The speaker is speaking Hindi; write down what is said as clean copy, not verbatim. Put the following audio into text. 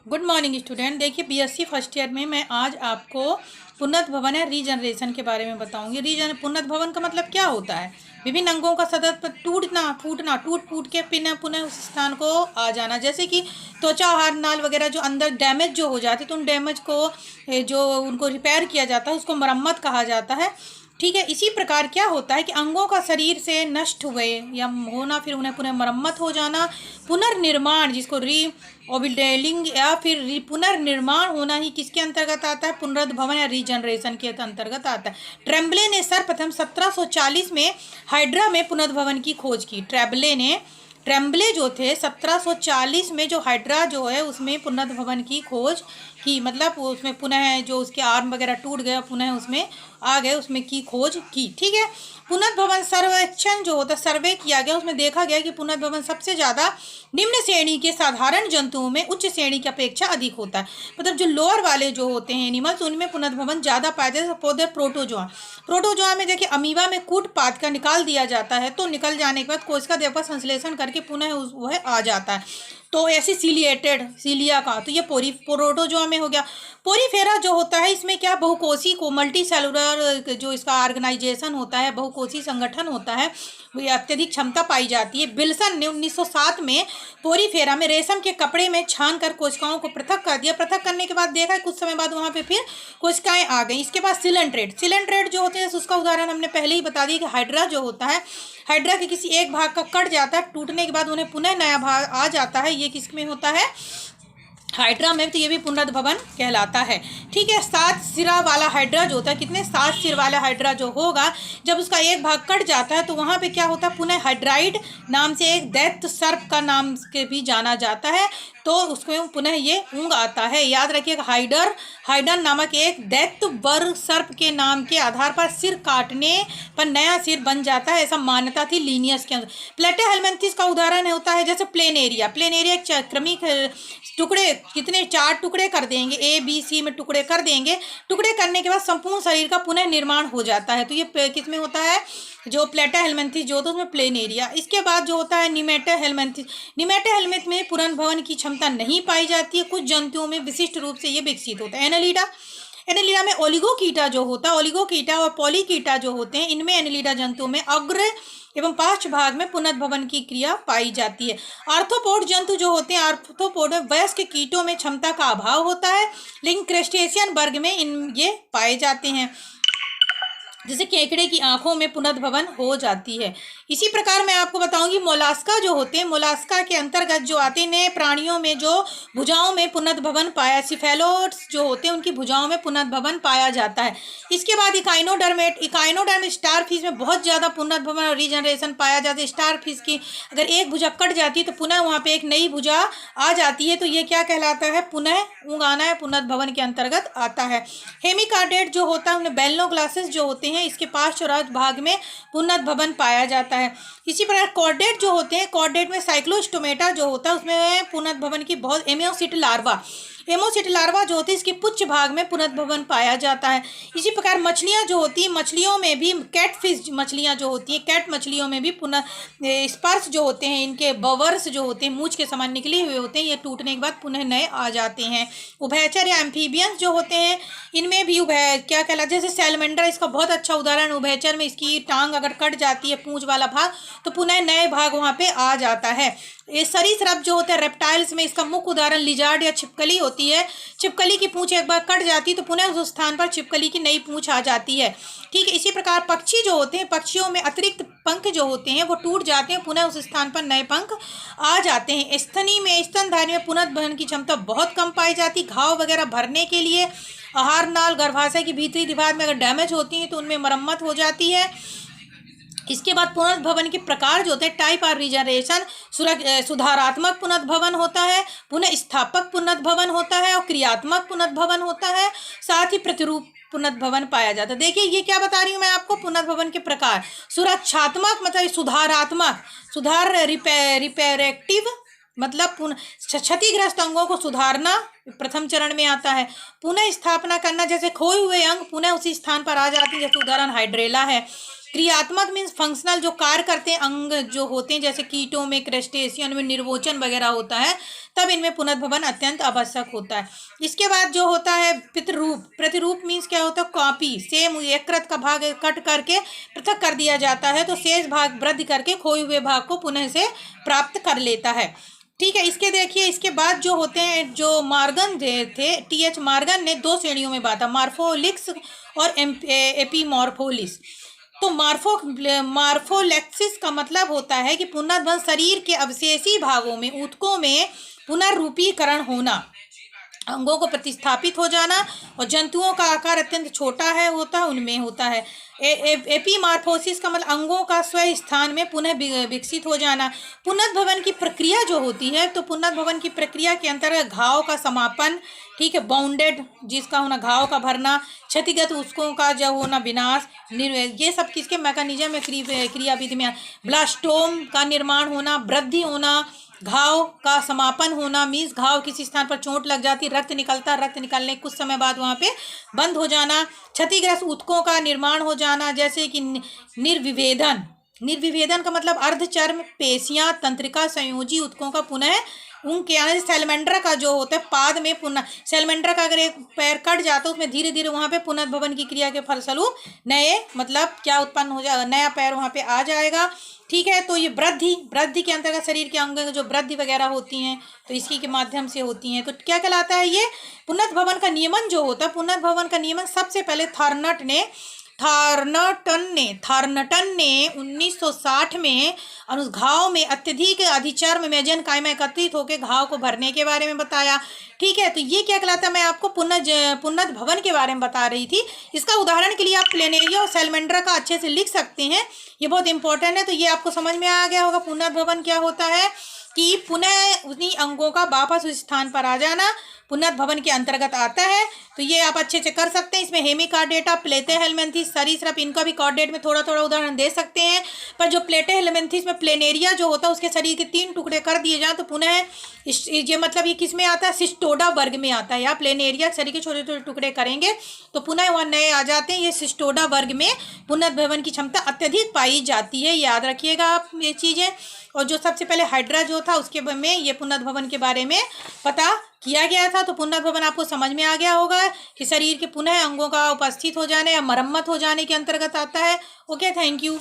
Good morning student. देखिए बीएससी फर्स्ट ईयर में मैं आज आपको पुनर्त भवन या रीजनरेशन के बारे में बताऊंगी। पुनर्त भवन का मतलब क्या होता है? विभिन्न अंगों का सतत टूटना फूटना, टूट फूट के पुनः पुनः उस स्थान को आ जाना। जैसे कि त्वचा, आहार नाल वगैरह जो अंदर डैमेज जो हो जाते तो उन डैमेज को जो उनको रिपेयर किया जाता है उसको मरम्मत कहा जाता है। ठीक है। इसी प्रकार क्या होता है कि अंगों का शरीर से नष्ट हुए या होना, फिर उन्हें पुनः मरम्मत हो जाना, पुनर्निर्माण जिसको ओबिल्डिंग या फिर पुनर्निर्माण होना ही किसके अंतर्गत आता है? पुनरुद्ध भवन या रीजनरेशन के अंतर्गत आता है। ट्रेम्बले ने सर्वप्रथम 1740 में हाइड्रा में पुनरुद्ध भवन की खोज की। ट्रेम्बले जो थे 1740 में जो हाइड्रा जो है उसमें पुनरुद्ध भवन की खोज की, मतलब उसमें पुनः जो उसके आर्म वगैरह टूट गया पुनः उसमें आ गए, उसमें की खोज की। ठीक है। पुनरुद्ध भवन सर्वेक्षण जो होता है, सर्वे किया गया, उसमें देखा गया कि पुनरुद्ध भवन सबसे ज़्यादा निम्न श्रेणी के साधारण जंतुओं में उच्च श्रेणी की अपेक्षा अधिक होता है। मतलब जो लोअर वाले जो होते हैं एनिमल्स उनमें पुनरुद्ध भवन ज़्यादा पाए जाते हैं। प्रोटोजोआ में देखिए अमीबा में कूट पात का निकाल दिया जाता है, तो निकल जाने के बाद कोशिका देह पर संश्लेषण करके पुनः वह आ जाता है। तो ऐसे सीलिया का, तो ये प्रोटोजोआ में हो गया। पोरीफेरा जो होता है इसमें क्या बहुकोषी को मल्टी सेलुलर जो इसका ऑर्गेनाइजेशन होता है, बहुकोषी संगठन होता है, वो अत्यधिक क्षमता पाई जाती है। विल्सन ने 1907 में पोरीफेरा में रेशम के कपड़े में छान कर कोशिकाओं को पृथक कर दिया। पृथक करने के बाद देखा कुछ समय बाद वहाँ पे फिर कोशिकाएं आ गई। इसके बाद सिलेंट्रेट जो होते हैं उसका उदाहरण हमने पहले ही बता दिया कि हाइड्रा जो होता है, हाइड्रा के किसी एक भाग का कट जाता है, टूटने के बाद उन्हें पुनः नया भाग आ जाता है। ये किसमें होता है? हाइड्रा में। तो ये भी पुनरुद्ध भवन कहलाता है। ठीक है। 7 सिरा वाला हाइड्रा जो होता है, कितने 7 सिर वाला हाइड्रा जो होगा, जब उसका एक भाग कट जाता है तो वहाँ पे क्या होता है? पुनः हाइड्राइड नाम से एक दैत्य सर्प का नाम के भी जाना जाता है, तो उसमें पुनः ये ऊँग आता है। याद रखिएगा, हाइडर नामक एक दैत्य वर सर्प के नाम के आधार पर सिर काटने पर नया सिर बन जाता है, ऐसा मान्यता थी लीनियस के अंदर। प्लेटेहेल्मिन्थस का उदाहरण होता है जैसे प्लेनेरिया क्रमिक टुकड़े, कितने 4 टुकड़े कर देंगे, ABC में टुकड़े कर देंगे। टुकड़े करने के बाद संपूर्ण शरीर का पुनः निर्माण हो जाता है। तो ये किस में होता है? जो प्लेटेहेल्मिन्थस जो होता है उसमें प्लेनेरिया। इसके बाद जो होता है निमेटेहेल्मिन्थ में पुनरुद्ध भवन की क्षमता नहीं पाई जाती है। कुछ जंतुओं में विशिष्ट रूप से ये विकसित होता है। एनेलिडा में ओलिगोकीटा जो होता है, ओलिगोकीटा और पॉलीकीटा जो होते हैं, इनमें एनेलिडा जंतुओं में अग्र एवं पार्श्व भाग में पुनरुद्ध भवन की क्रिया पाई जाती है। आर्थ्रोपोड जंतु जो होते हैं, आर्थ्रोपोड में वयस्क कीटों में क्षमता का अभाव होता है, लेकिन क्रस्टेशियन वर्ग में ये पाए जाते हैं। जैसे केकड़े की आंखों में पुनरुद्ध भवन हो जाती है। इसी प्रकार मैं आपको बताऊंगी मोलास्का जो होते हैं, मोलास्का के अंतर्गत जो आते हैं प्राणियों में जो भुजाओं में पुनरुद्ध भवन पाया, सिफेलोड्स जो होते हैं उनकी भुजाओं में पुनरुद्ध भवन पाया जाता है। इसके बाद इकाइनोडर्म स्टार फिश में बहुत ज़्यादा पुनरुद्ध भवन और रीजनरेशन पाया जाता है। स्टार फिश की अगर एक भुजा कट जाती है तो पुनः वहाँ पर एक नई भुजा आ जाती है, तो ये क्या कहलाता है? पुनः उगाना है, पुनरुद्ध भवन के अंतर्गत आता है। हेमिकार्डेट जो होता है उनमें बेल्नो ग्लासेस जो होते हैं, इसके पार्श्व भाग में पुनरुद्ध भवन पाया जाता है। इसी प्रकार कॉर्डेट जो होते हैं, कॉर्डेट में साइक्लोस्टोमेटा जो होता है उसमें पुनरुद्ध भवन की बहुत एमोसिट लार्वा जो होती है इसके पुच्छ भाग में पुनरुद्ध भवन पाया जाता है। इसी प्रकार मछलियाँ जो होती हैं, मछलियों में भी कैटफिश मछलियाँ जो होती हैं, कैट मछलियों में भी पुनः स्पर्श जो होते हैं, इनके बवर्स जो होते हैं मूंछ के समान निकले हुए होते हैं, ये टूटने के बाद पुनः नए आ जाते हैं। उभयचर या एम्फीबियंस जो होते हैं इनमें भी क्या कहलाता है? जैसे सैलमेंडर, इसका बहुत अच्छा उदाहरण। उभयचर में इसकी टांग अगर कट जाती है, पूंछ वाला भाग, तो पुनः नए भाग वहाँ पे आ जाता है। ये सरीसृप जो होते हैं रेप्टाइल्स में, इसका मुख्य उदाहरण लिजार्ड या छिपकली होती है। छिपकली की पूंछ एक बार कट जाती है तो पुनः उस स्थान पर छिपकली की नई पूंछ आ जाती है। ठीक है। इसी प्रकार पक्षी जो होते हैं, पक्षियों में अतिरिक्त पंख जो होते हैं वो टूट जाते हैं, पुनः उस स्थान पर नए पंख आ जाते हैं। स्तनधारी में पुनरुद्ध भवन की क्षमता बहुत कम पाई जाती। घाव वगैरह भरने के लिए आहार नाल, गर्भाशय की भीतरी दीवार में अगर डैमेज होती है तो उनमें मरम्मत हो जाती है। इसके बाद पुनरुद्ध भवन के प्रकार जो होते हैं, टाइप और रीजनरेशन, सुधारात्मक पुनरुद्ध भवन होता है, पुनः स्थापक पुनरुद्ध भवन होता है और क्रियात्मक पुनरुद्ध भवन होता है, साथ ही प्रतिरूप पुनरुद्ध भवन पाया जाता है। देखिए ये क्या बता रही हूँ मैं आपको, पुनरुद्ध भवन के प्रकार। सुरक्षात्मक मतलब सुधारात्मक, रिपेरेटिव मतलब क्षतिग्रस्त अंगों को सुधारना प्रथम चरण में आता है। पुनः स्थापना करना, जैसे खोए हुए अंग पुनः उसी स्थान पर आ जाते हैं, जैसे उदाहरण हाइड्रेला है। क्रियात्मक मीन्स फंक्शनल, जो कार्य करते हैं अंग जो होते हैं, जैसे कीटों में, क्रस्टेशियन में निर्वोचन वगैरह होता है, तब इनमें पुनर्भवन अत्यंत आवश्यक होता है। इसके बाद जो होता है प्रतिरूप। प्रतिरूप मीन्स क्या होता है? कॉपी, सेम यकृत का भाग कट करके पृथक कर दिया जाता है तो शेष भाग वृद्धि करके खोए हुए भाग को पुनः से प्राप्त कर लेता है। ठीक है, इसके देखिए इसके बाद जो होते हैं, जो मार्गन थे टी.एच. मार्गन ने दो श्रेणियों में बांटा, मार्फोलिक्स और एपीमॉर्फोलिस। तो मार्फोलेक्सिस का मतलब होता है कि पुनर्भवन शरीर के अवशेषी भागों में, ऊतकों में पुनर्रूपीकरण होना, अंगों को प्रतिस्थापित हो जाना, और जंतुओं का आकार अत्यंत छोटा होता है उनमें होता है। एपीमार्फोसिस का मतलब अंगों का स्व स्थान में पुनः विकसित हो जाना। पुनर्भवन की प्रक्रिया जो होती है, तो पुनर्भवन की प्रक्रिया के अंतर्गत घाव का समापन, ठीक है, बाउंडेड जिसका होना, घाव का भरना, क्षतिगत ऊतकों का जो होना, विनाश, ये सब किसके मैकेनिज्म में, क्रियाविधि में। ब्लास्टोम का निर्माण होना, वृद्धि होना, घाव का समापन होना मीन्स घाव किसी स्थान पर चोट लग जाती, रक्त निकलता, रक्त निकलने कुछ समय बाद वहाँ पे बंद हो जाना। क्षतिग्रस्त ऊतकों का निर्माण हो जाना, जैसे कि निर्विभेदन। निर्विभेदन का मतलब अर्धचर्म, पेशियां, तंत्रिका, संयोजी ऊतकों का पुनः उनके यानी सैलमेंड्रा का जो होता है पाद में पुनः, सैलमेंड्रा का अगर एक पैर कट जाता है उसमें धीरे धीरे वहाँ पे पुनर्भवन की क्रिया के फलस्वरूप नए मतलब क्या उत्पन्न हो जाएगा, नया पैर वहाँ पे आ जाएगा। ठीक है, तो ये वृद्धि के अंतर्गत शरीर के अंग जो वृद्धि वगैरह होती हैं तो इसी के माध्यम से होती हैं। तो क्या कहलाता है ये पुनर्भवन का नियमन जो होता है? पुनर्भवन का नियमन सबसे पहले थार्नटन ने 1960 में घाव में अत्यधिक अधिचर्म मेजेनकाइमा एकत्रित होकर घाव को भरने के बारे में बताया। ठीक है, तो ये क्या कहलाता है? मैं आपको पुनर्भवन के बारे में बता रही थी। इसका उदाहरण के लिए आप प्लेनेरिया और सैलमेंड्रा का अच्छे से लिख सकते हैं, ये बहुत इंपॉर्टेंट है। तो ये आपको समझ में आ गया होगा पुनर्भवन क्या होता है, कि पुनः उन्हीं अंगों का वापस उस स्थान पर आ जाना पुनर्भवन के अंतर्गत आता है। तो ये आप अच्छे से कर सकते हैं। इसमें हेमिकार्डेटा, प्लेटेहेलमिन्थेस, सरीसृप, इनका भी कार्डेट में थोड़ा थोड़ा उदाहरण दे सकते हैं। पर जो प्लेटेहेलमिन्थेस में प्लेनेरिया जो होता है उसके शरीर के 3 टुकड़े कर दिए जाएं तो पुनः ये मतलब ये किस में आता है? सिस्टोडा वर्ग में आता है। या प्लेनेरिया शरीर के छोटे छोटे टुकड़े करेंगे तो पुनः वहाँ नए आ जाते हैं। ये सिस्टोडा वर्ग में पुनर्भवन की क्षमता अत्यधिक पाई जाती है, याद रखिएगा आप ये चीज़ें। और जो सबसे पहले हाइड्रा जो था उसके में ये पुनर्भवन के बारे में पता किया गया था। तो पुनर्भवन आपको समझ में आ गया होगा कि शरीर के पुनः अंगों का उपस्थित हो जाने या मरम्मत हो जाने के अंतर्गत आता है। Okay, thank you.